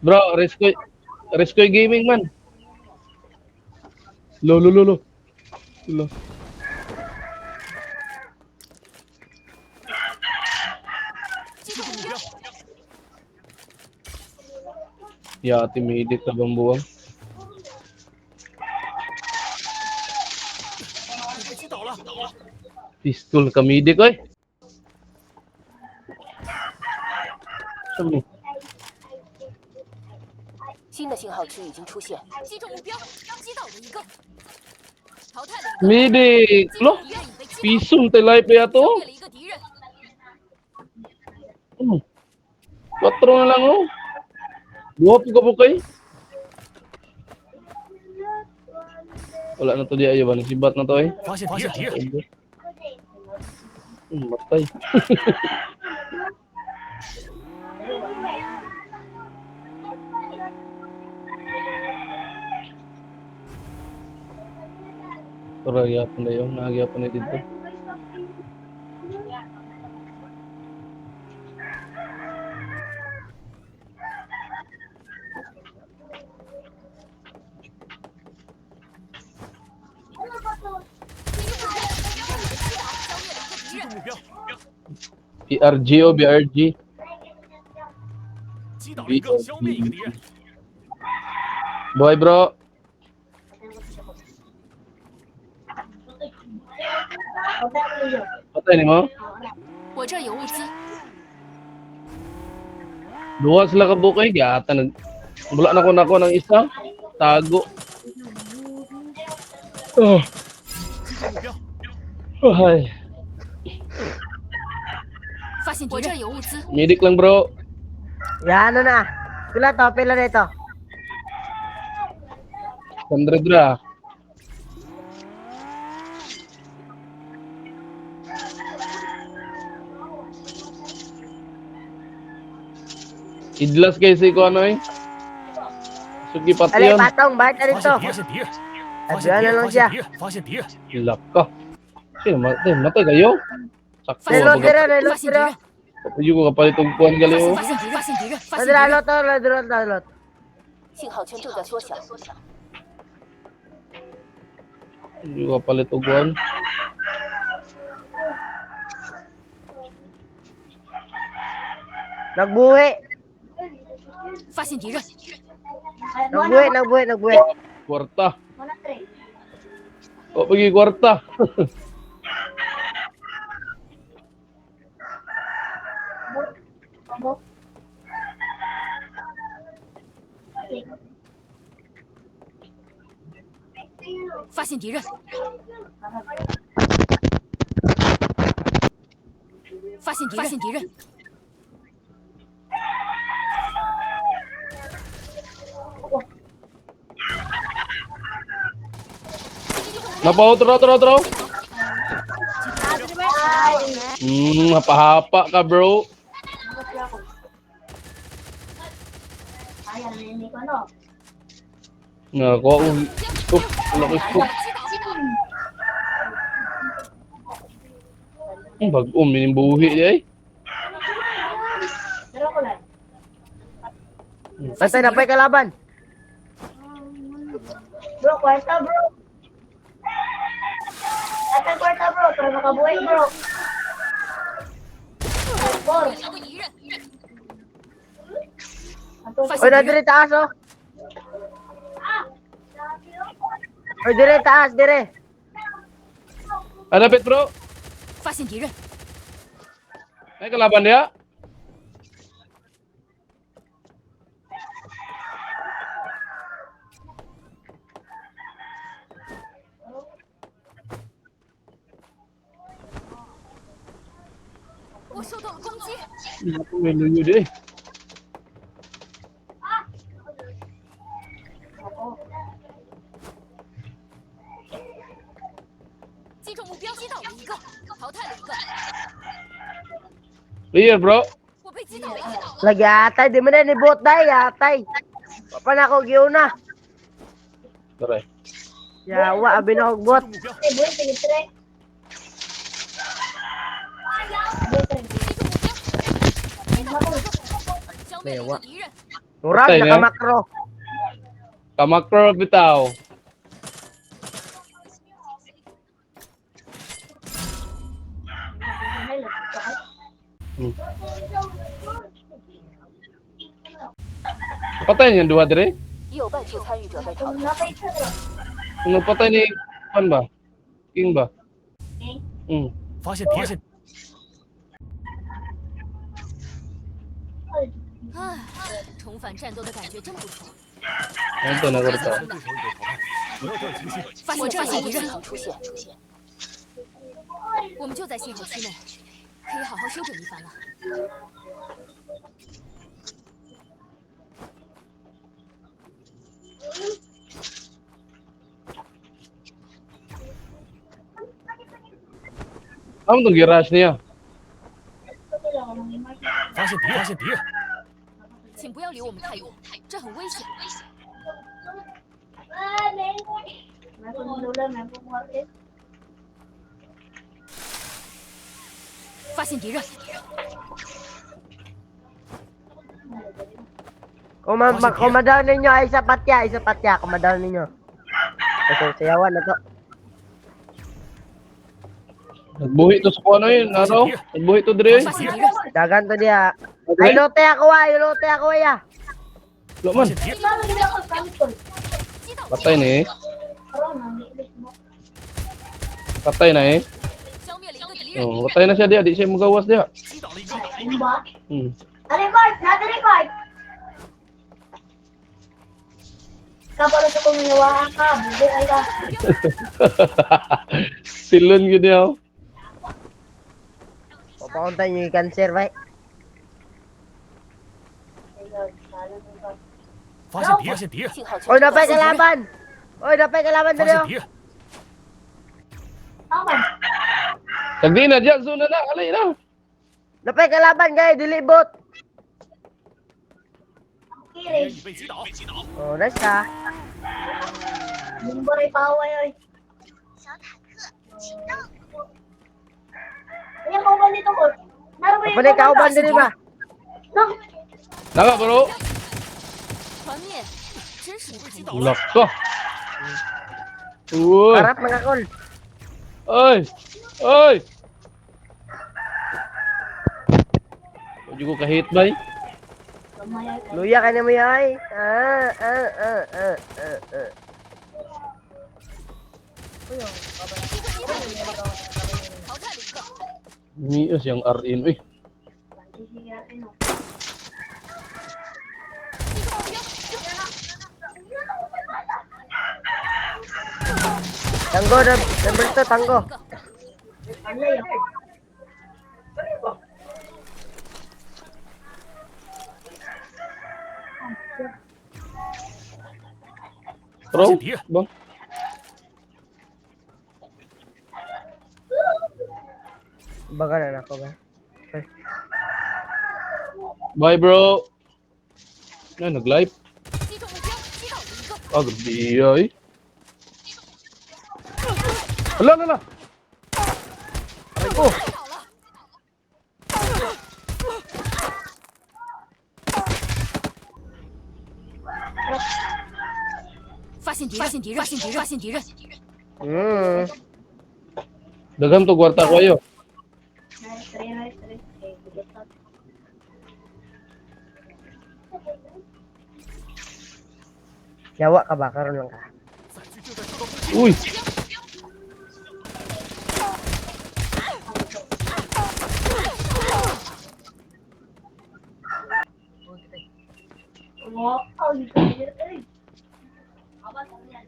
Bro, Rescoy Gaming man. Lo. Ya, timidit na bang buwang? 你被击倒了。 Pistol kamidik, oy. Sabi. 新的信号区已经出现，击中目标，击倒了一个，淘汰了一个， Midik! 击 Lo, 中敌人已被击倒， pisum telay pa 消 yato. 灭了一个敌人。 Patro na lang, oh. Dua po kay. Wala na to di ayo ba? Nasibat na to, eh. 发现敌人， Matay. Tara, yapon na yun. Nagyapon na dito. BRG o BRG. 击倒了一个，消灭一个敌人。 Boy bro. Patay ni mo? 我这儿有物资， Duha sila ka bukay. Gata. Wala na ko ng isa. Tago. Oh. 击中目标， Ay. 发现敌人，我这儿有物资， Medic lang bro. Yan, ano na. Pila to, pila nito. 100 ra. Idlas kay si ko ano eh. Sugi pati Alay, yun. patong, bakit na 发 rito? 现敌人，发 Adriano 现敌人， lang 发 siya. 现敌人，发现敌人。 Hilak ka. Sino matay kayo? Sakto. Reload Pag- tira, reload 发现敌 tira. 人， Papuyo ko kapalit og kuhan gali oh. 发现敌人，发现敌人，发现敌 Reload 人， to, reload. 信号圈正在缩小， Papuyo ko kapalit og kuhan. Nagbuhi. 发现敌人， Nagbuhi. Kwarta. O pagi kwarta. "发现敌人，发现敌人，发现敌人， Napaw, tro. Hapa-hapa ka bro. Nga ko scoop, wala ko scoop. Ang bag-om yung buhi di ay. Basta na pa yung kalaban. Bro, kwarta bro. Nasa kwarta bro, para makabuhay bro. Bro, 有个敌人， Oy, na dire taas oh. Oy, dire taas, dire. Hanapit bro. 发现敌人， Ay kalaban dia. "我受到了攻击， May luyo di eh. 击中目标，击倒了一个，淘汰了一个， Clear bro. 我被击倒了。 Lagi atay, di mo na ni bot day, atay. Papan ako giuna. Tara. Yawa, abi na og bot. 目标， eh, boy, sige, tre. 消灭了一个敌人， Murag, Patay na. nakamakro. Kamakro bitaw. Hmm. Patay niyan duha dire. 有半数参与者被淘汰。 Napay ka bro. Ano patay ni Pan ba? King ba? King? Hmm. 发现敌人，唉，重返战斗的感觉真不错。 Ito na ko rito. 对手已被淘汰，不要掉以轻心。我这儿有敌人出现，我们就在信号区内，可以好好休整一番了。 Ano tong girush niya? 发现敌人，请不要离我们太远，这很危险。 May pumulula, may pumulula. 发现敌人， Kumadaw ninyo ay isa patya. Kumadaw ninyo. Kasi sayawan na to. Nagbuhi to sa kuno yun, ano? Nagbuhi to dire. 发现敌人， Dagan to diya. Ay, lote ako ya. 发 Wala man. 现敌人， Paano nila ako sample? Patay na eh. Parang nangilis mo. Patay na eh. 消灭了一个敌人。 Oh, patay na siya diya, di siya magawas diya. 击倒了一个， Ano ba? Hmm. Na-record! Na-record! Kapalo sa kumilawahan ka, bubi ay ka. Silon yun niya. Papakunta nyo yung cancer, bay. 发现敌人，信号区 Oy, dapat kalaban. Dali 发现 oh. 敌人， Aman. Tagdi na diya, zona na, alay na. Dapat kalaban, guys. Dilibot. 敌人 Kiring. 已被击倒， Oh, nice ka. Bumbaray paway oy. Ayan ko ba dito ko? Naroon Kapag kauban din ba? No. Naka bro. 团灭，真是不堪。 Ulak to. Uy. Harap mga kol. Oy. Oy. Huwag ko kahit bay. Kamaya ka. Luya ka na mo yay. 淘汰了一个， Mios yung RN. Uy. Sisirain mo. Tanggo, number 2, tanggo. Ang layo. Pro. Dia. Bang. Baga na ako ba? Bye bro. Na nag-live. 击中目标，击倒了一个， Ah, grabe ay. Hala. Aray ko. 打倒了。发现敌人！ Dagham to kwarta ko ayo. Nice, nice. Okay, bigat na. Yawa ka ba? Karoon lang ka. 载具就在收到攻击， Uy. Wow, dito eh. Abang yan.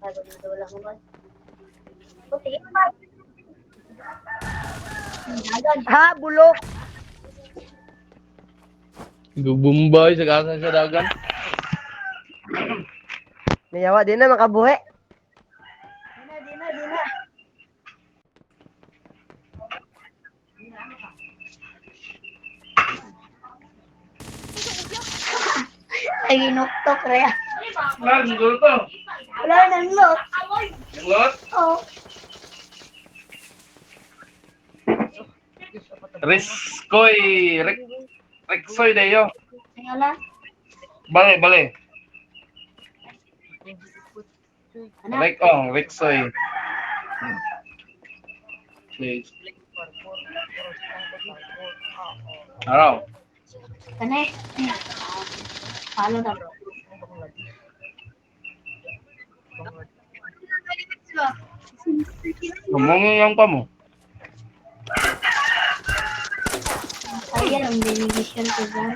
Bago dito wala mo ba? Okay, ba? Dagan. Ha, bulok. Gubumbay sa kasa sa dagan. Nayawa din na makabuhi. Di na. Ay, inuktok rin. Lan, dito to. Wala nang lock. Lot. Oh. Riskoy, Rexoy dayo. Tingala. Bale, bale. Ano? Rexoy. Please. Araw. Kane. Follow na bro. Ngomongin pa mo. Ayan ang beneficial ko dyan.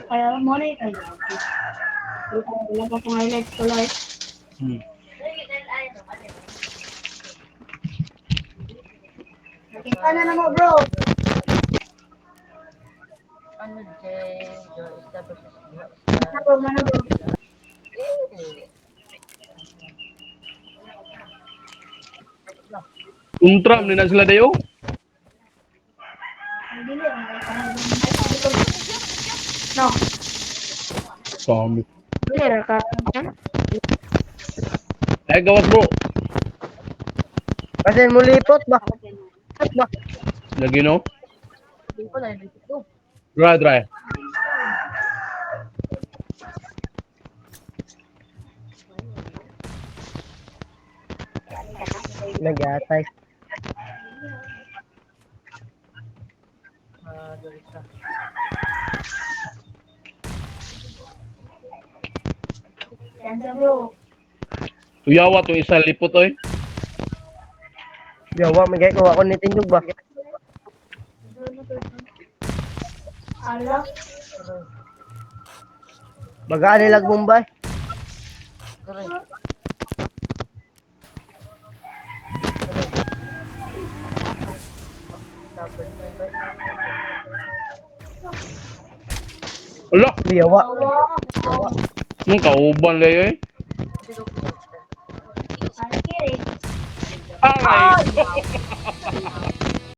Kaya mo na ito. Wala pa kong highlights ko lang. Nakita na mo bro. Ano bro? Untram ni na sila dayo. No. Kami. Meron ka. Gawas bro. Kasi mulipot ba? Ba? Lagi no? Dry. Nag-atay. Yan sa bro. Tuyawa to isa lipot oy. Yawa, may gaya ko ako ni Tindog ba? Ala. Bagaan nilag Mumbai. Ala, Yawa. nung kauban layo eh. Kiri. Aray!